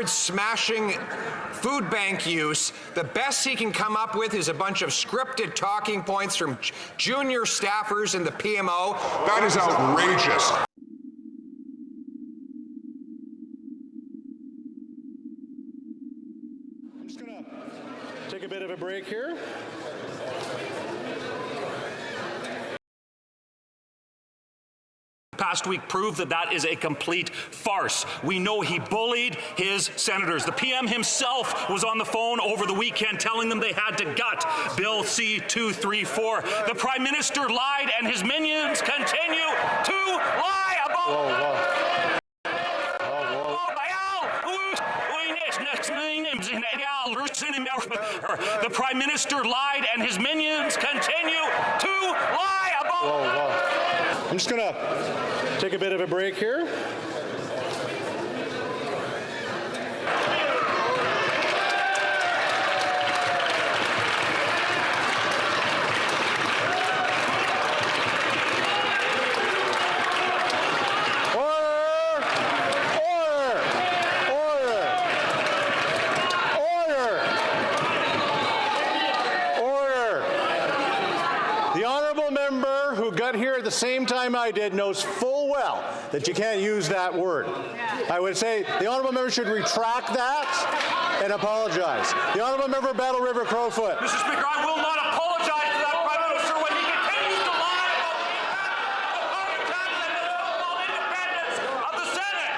Smashing food bank use, the best he can come up with is a bunch of scripted talking points from junior staffers in the PMO. That is outrageous. I'm just going to take a bit of a break here. Past week proved that that is a complete farce. We know he bullied his senators. The PM himself was on the phone over the weekend telling them they had to gut Bill C-234. The Prime Minister lied and his minions continue to lie about The Prime Minister lied and his minions continue to lie about I'm just going to take a bit of a break here. Here at the same time I did knows full well that you can't use that word. I would say the honourable member should retract that and apologize. The honourable member of Battle River Crowfoot. Mr. Speaker, I will not apologize to that Prime Minister when he continues to lie about the independence of the Senate.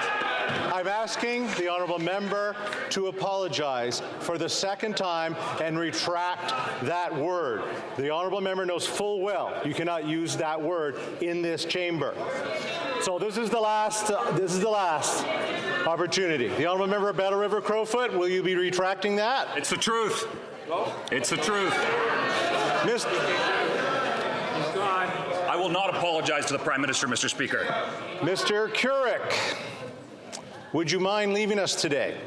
I'm asking the honourable member to apologize for the second time and retract that word. The honourable member knows full well you cannot use that word in this chamber. So this is the last opportunity. The honourable member of Battle River Crowfoot, will you be retracting that? It's the truth. It's the truth. I will not apologize to the Prime Minister, Mr. Speaker. Mr. Kurek, would you mind leaving us today?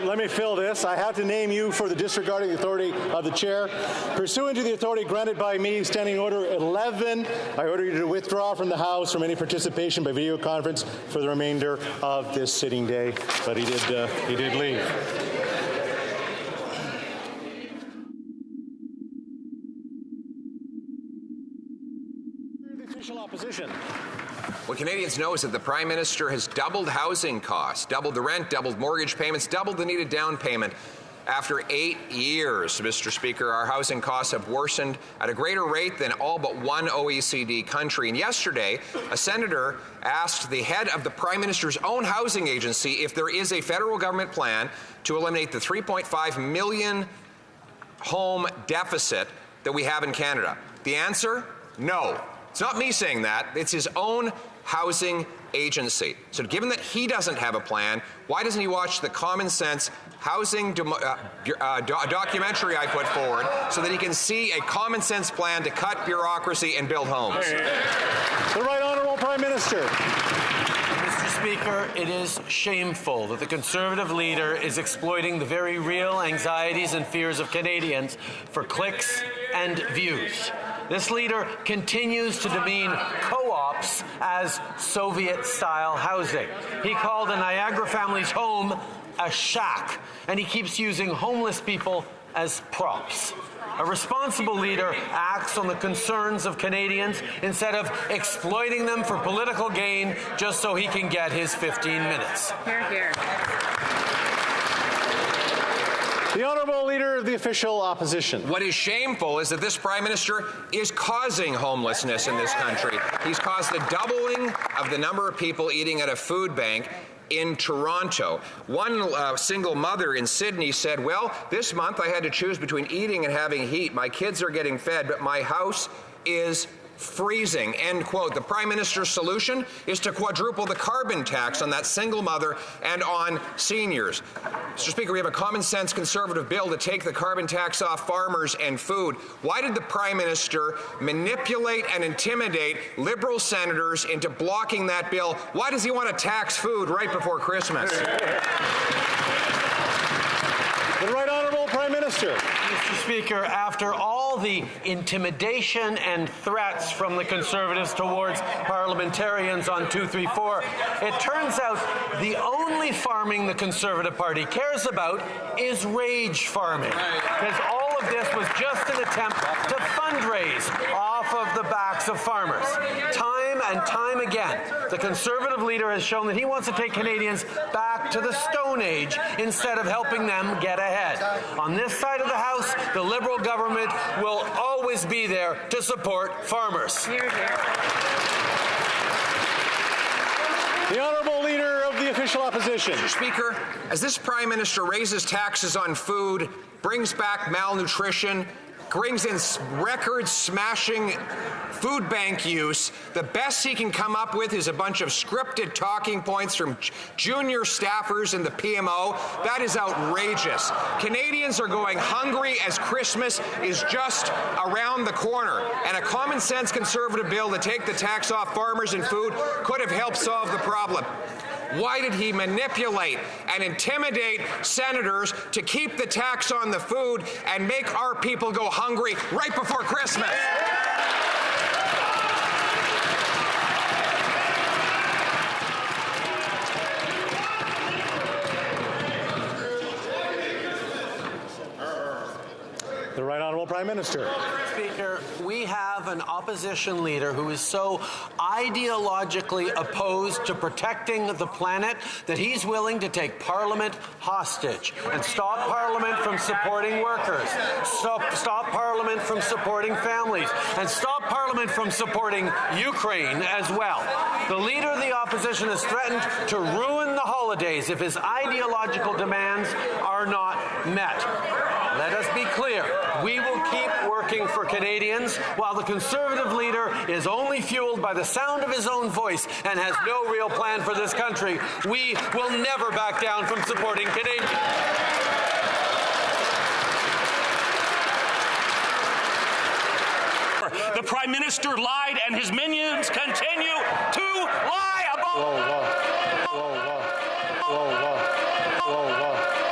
Let me fill this. I have to name you for the disregarding the authority of the chair. Pursuant to the authority granted by me, Standing Order 11, I order you to withdraw from the House from any participation by video conference for the remainder of this sitting day. But he did leave. The official opposition. What Canadians know is that the Prime Minister has doubled housing costs, doubled the rent, doubled mortgage payments, doubled the needed down payment. After 8 years, Mr. Speaker, our housing costs have worsened at a greater rate than all but one OECD country. And yesterday, a senator asked the head of the Prime Minister's own housing agency if there is a federal government plan to eliminate the 3.5 million home deficit that we have in Canada. The answer? No. It's not me saying that. It's his own housing agency. So given that he doesn't have a plan, why doesn't he watch the common sense housing documentary I put forward so that he can see a common sense plan to cut bureaucracy and build homes? The Right Honourable Prime Minister. Mr. Speaker, it is shameful that the Conservative leader is exploiting the very real anxieties and fears of Canadians for clicks and views. This leader continues to demean co-ops as Soviet-style housing. He called a Niagara family's home a shack, and he keeps using homeless people as props. A responsible leader acts on the concerns of Canadians instead of exploiting them for political gain just so he can get his 15 minutes. Hear, hear. The Honourable Leader of the Official Opposition. What is shameful is that this Prime Minister is causing homelessness in this country. He's caused the doubling of the number of people eating at a food bank in Toronto. One single mother in Sydney said, well, this month I had to choose between eating and having heat. My kids are getting fed, but my house is freezing, end quote. The Prime Minister's solution is to quadruple the carbon tax on that single mother and on seniors. Mr. Speaker, we have a common sense Conservative bill to take the carbon tax off farmers and food. Why did the Prime Minister manipulate and intimidate Liberal senators into blocking that bill? Why does he want to tax food right before Christmas? The Right Honourable Prime Minister. Mr. Speaker, after all the intimidation and threats from the Conservatives towards parliamentarians on 234, it turns out the only farming the Conservative Party cares about is rage farming. Because all of this was just an attempt to fundraise off of the backs of farmers. Time and time again, the Conservative leader has shown that he wants to take Canadians back to the Stone Age instead of helping them get ahead. On this side of the House, the Liberal government will always be there to support farmers. The Honourable Leader of the Official Opposition. Mr. Speaker, as this Prime Minister raises taxes on food, brings back malnutrition, brings in record-smashing food bank use, the best he can come up with is a bunch of scripted talking points from junior staffers in the PMO. That is outrageous. Canadians are going hungry as Christmas is just around the corner, and a common-sense Conservative bill to take the tax off farmers and food could have helped solve the problem. Why did he manipulate and intimidate senators to keep the tax on the food and make our people go hungry right before Christmas? The Right Honourable Prime Minister. Speaker, we have an opposition leader who is so ideologically opposed to protecting the planet that he's willing to take Parliament hostage and stop Parliament from supporting workers, stop Parliament from supporting families, and stop Parliament from supporting Ukraine as well. The leader of the opposition has threatened to ruin the holidays if his ideological demands are not met. Let us be clear. We will keep working for Canadians while the Conservative leader is only fueled by the sound of his own voice and has no real plan for this country. We will never back down from supporting Canadians. The Prime Minister lied, and his minions continue to lie about. Whoa, whoa. Whoa, whoa. Whoa, whoa. Whoa, whoa.